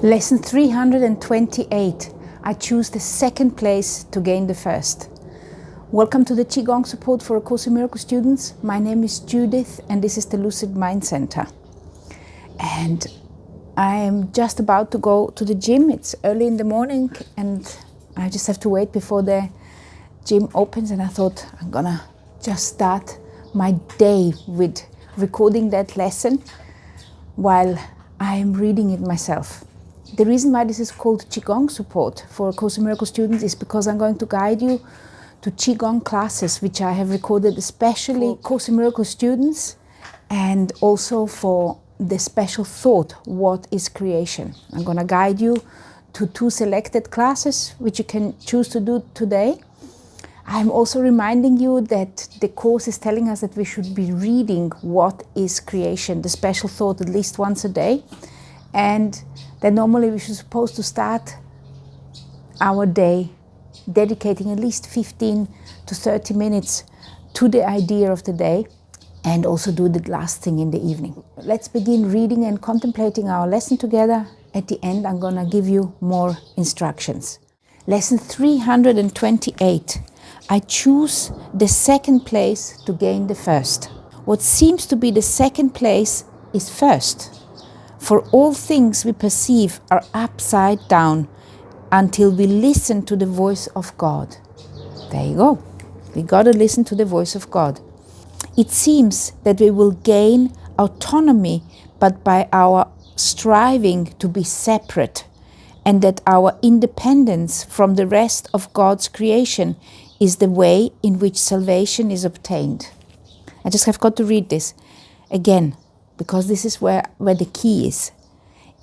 Lesson 328. I choose the second place to gain the first. Welcome to the Qigong support for A Course in Miracles students. My name is Judith and this is the Lucid Mind Center. And I am just about to go to the gym. It's early in the morning and I just have to wait before the gym opens, and I thought I'm gonna just start my day with recording that lesson while I am reading it myself. The reason why this is called Qigong support for A Course in Miracles students is because I'm going to guide you to Qigong classes, which I have recorded especially for Course in Miracles students and also for the special thought, what is creation? I'm going to guide you to 2 selected classes, which you can choose to do today. I'm also reminding you that the Course is telling us that we should be reading what is creation, the special thought, at least once a day. And that normally we should supposed to start our day dedicating at least 15 to 30 minutes to the idea of the day, and also do the last thing in the evening. Let's begin reading and contemplating our lesson together. At the end, I'm going to give you more instructions. Lesson 328. I choose the second place to gain the first. What seems to be the second place is first. For all things we perceive are upside down until we listen to the voice of God. There you go. We got to listen to the voice of God. It seems that we will gain autonomy, but by our striving to be separate, and that our independence from the rest of God's creation is the way in which salvation is obtained. I just have got to read this again, because this is where the key is.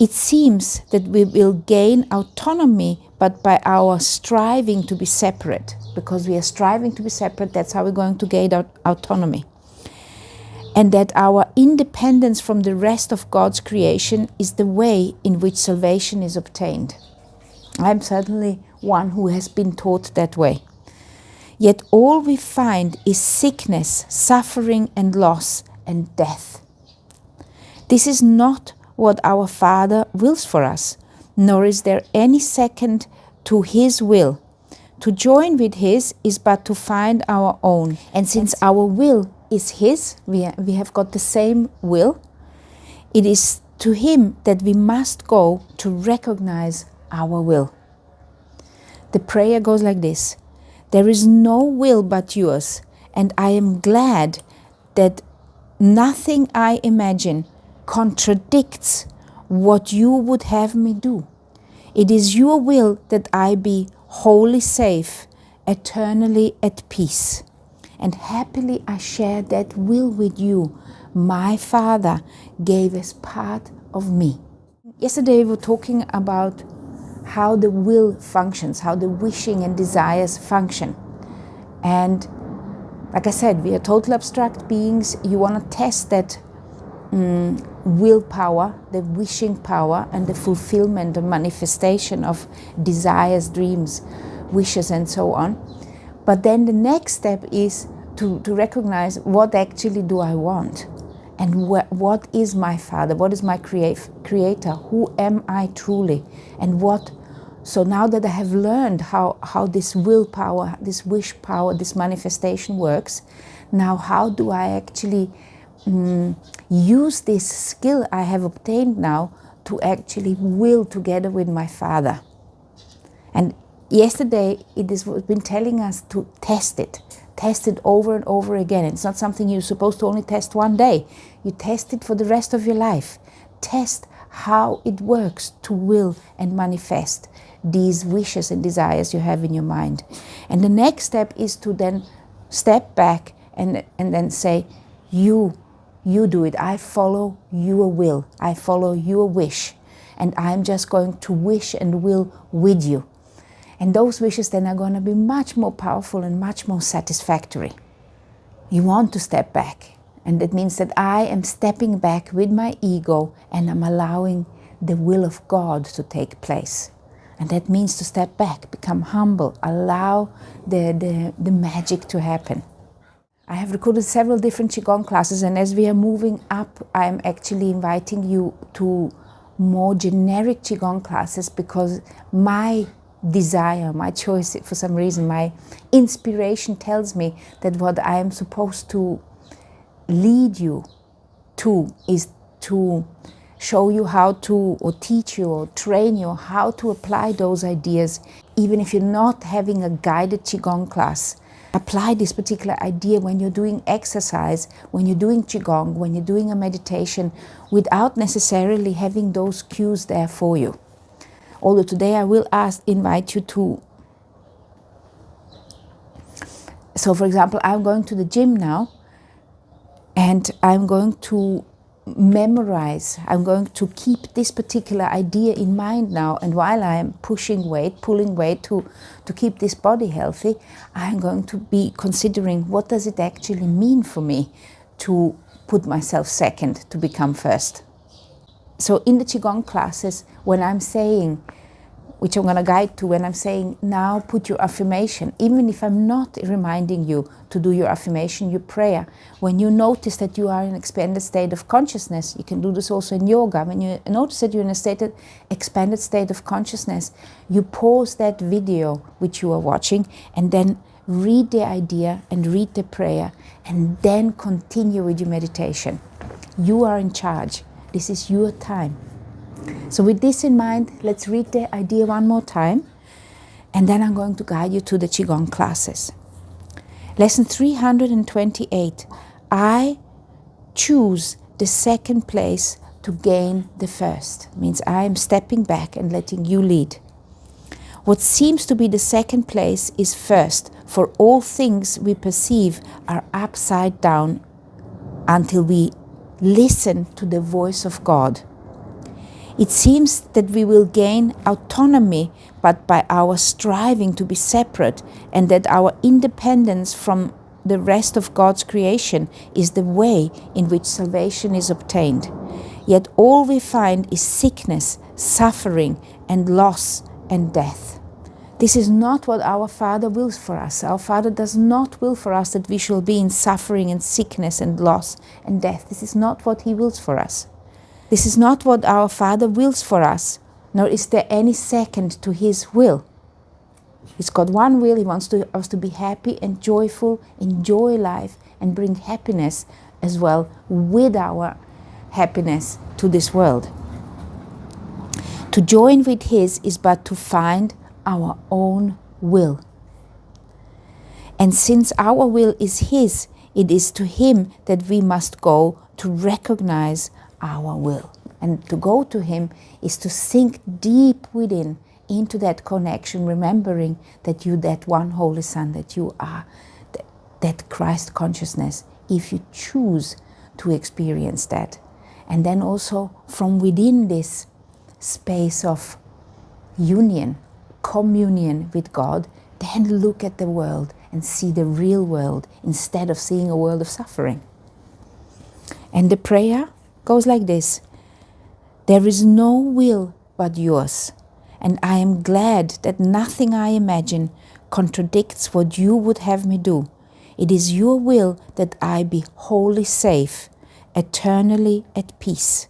It seems that we will gain autonomy, but by our striving to be separate. Because we are striving to be separate, that's how we're going to gain autonomy. And that our independence from the rest of God's creation is the way in which salvation is obtained. I'm certainly one who has been taught that way. Yet all we find is sickness, suffering and loss and death. This is not what our Father wills for us, nor is there any second to His will. To join with His is but to find our own. And since our will is His, we have got the same will, it is to Him that we must go to recognize our will. The prayer goes like this: there is no will but yours, and I am glad that nothing I imagine contradicts what you would have me do. It is your will that I be wholly safe, eternally at peace. And happily I share that will with you. My Father gave as part of me. Yesterday we were talking about how the will functions, how the wishing and desires function. And like I said, we are total abstract beings. You want to test that willpower, the wishing power, and the fulfillment, the manifestation of desires, dreams, wishes, and so on. But then the next step is to recognize, what actually do I want? And what is my Father? What is my Creator? Who am I truly? And what? So now that I have learned how this willpower, this wish power, this manifestation works, now how do I actually use this skill I have obtained now to actually will together with my Father? And yesterday it has been telling us to test it over and over again. It's not something you're supposed to only test one day. You test it for the rest of your life. Test how it works to will and manifest these wishes and desires you have in your mind. And the next step is to then step back and then say, you do it. I follow your will. I follow your wish. And I'm just going to wish and will with you. And those wishes then are going to be much more powerful and much more satisfactory. You want to step back. And that means that I am stepping back with my ego and I'm allowing the will of God to take place. And that means to step back, become humble, allow the magic to happen. I have recorded several different Qigong classes, and as we are moving up, I'm actually inviting you to more generic Qigong classes because my desire, my choice, for some reason, my inspiration tells me that what I am supposed to lead you to is to show you how to, or teach you, or train you how to apply those ideas. Even if you're not having a guided Qigong class, apply this particular idea when you're doing exercise, when you're doing Qigong, when you're doing a meditation, without necessarily having those cues there for you. Although today I will invite you to, so for example, I'm going to the gym now, and I'm going to memorize, I'm going to keep this particular idea in mind now, and while I'm pulling weight to keep this body healthy, I'm going to be considering what does it actually mean for me to put myself second, to become first. So in the Qigong classes, when I'm saying, which I'm going to guide to, when I'm saying, now put your affirmation, even if I'm not reminding you to do your affirmation, your prayer, when you notice that you are in an expanded state of consciousness, you can do this also in yoga, when you notice that you're in a expanded state of consciousness, you pause that video which you are watching and then read the idea and read the prayer and then continue with your meditation. You are in charge. This is your time. So with this in mind, let's read the idea one more time, and then I'm going to guide you to the Qigong classes. Lesson 328. I choose the second place to gain the first. Means I am stepping back and letting you lead. What seems to be the second place is first, for all things we perceive are upside down until we listen to the voice of God. It seems that we will gain autonomy, but by our striving to be separate, and that our independence from the rest of God's creation is the way in which salvation is obtained. Yet all we find is sickness, suffering, and loss and death. This is not what our Father wills for us. Our Father does not will for us that we shall be in suffering and sickness and loss and death. This is not what He wills for us. This is not what our Father wills for us, nor is there any second to His will. He's got one will. He wants us to be happy and joyful, enjoy life, and bring happiness as well with our happiness to this world. To join with His is but to find our own will. And since our will is His, it is to Him that we must go to recognize our will. And to go to Him is to sink deep within into that connection, remembering that you, that one Holy Son, that you are that Christ consciousness, if you choose to experience that. And then also from within this space of union, communion with God, then look at the world and see the real world instead of seeing a world of suffering. And the prayer goes like this: there is no will but yours, and I am glad that nothing I imagine contradicts what you would have me do. It is your will that I be wholly safe, eternally at peace,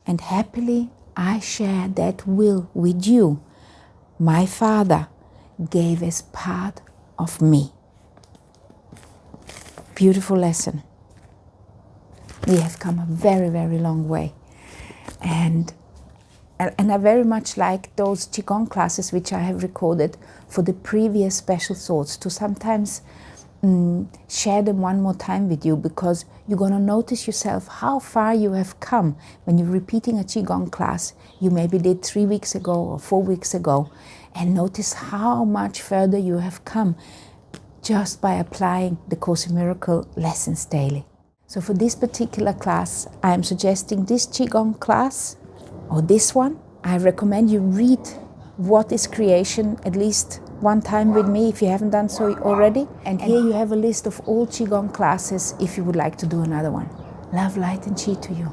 and happily I share that will with you. My Father gave as part of me. Beautiful lesson. We have come a very, very long way. And I very much like those Qigong classes which I have recorded for the previous special thoughts, to sometimes share them one more time with you, because you're going to notice yourself how far you have come when you're repeating a Qigong class you maybe did 3 weeks ago or 4 weeks ago, and notice how much further you have come just by applying the Course in Miracles lessons daily. So for this particular class, I am suggesting this Qigong class, or this one. I recommend you read What is Creation at least one time with me if you haven't done so already. And here you have a list of all Qigong classes if you would like to do another one. Love, light and chi to you.